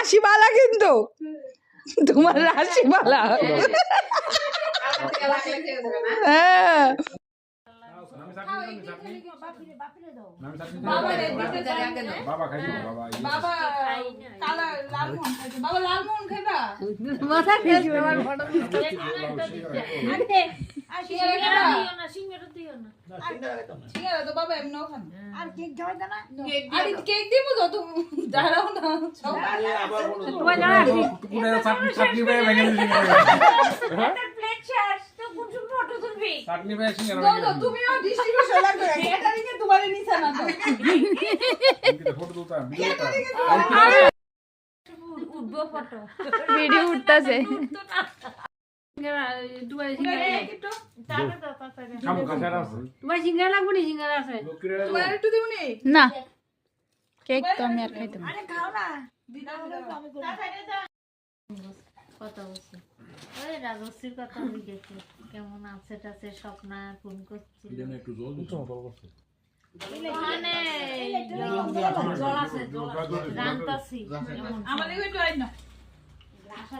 রাশিমালা কিন্তু তোমার রাশিমালা হ্যাঁ ভিডিও উঠতেছে না কেক তো আমি আর খাইতে কথা বলছি ওই রাজশ্রীর কথা লিখেছে কেমন আছে টাছে স্বপ্না ফোন করছিল একটু জল দিচ্ছ মানে জল আছে রান্তাছি আমাদের একটু আইন না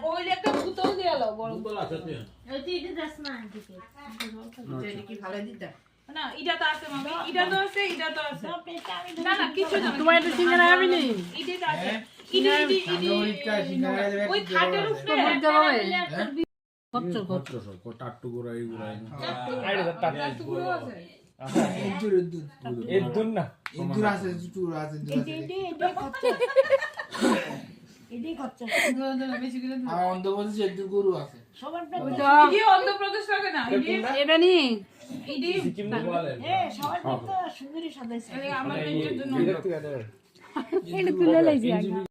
ওই একটা বোতল দিয়ে আলো বড় বোতল আছে ওই তুই এটা দাস না দিকে এটা কি ভালো দিতা না এটা তো আছে মামি এটা তো আছে না না কিছু না তোমার এটা সিঙ্গারা হবে নি এটা তো আছে ওই খাটের উপরে বলতে হবে কত টাট্টু গোড়া এই গোড়া এদুন না ইন্দুর আছে চুটুর আছে আর অন্ধপ্রদেশ ইন্দুর গরু আছে কি অন্ধ্রপ্রদেশ লাগে না এটা নি সিকিম বলে আমাদের জন্য এটা তুলে লাইছি আগে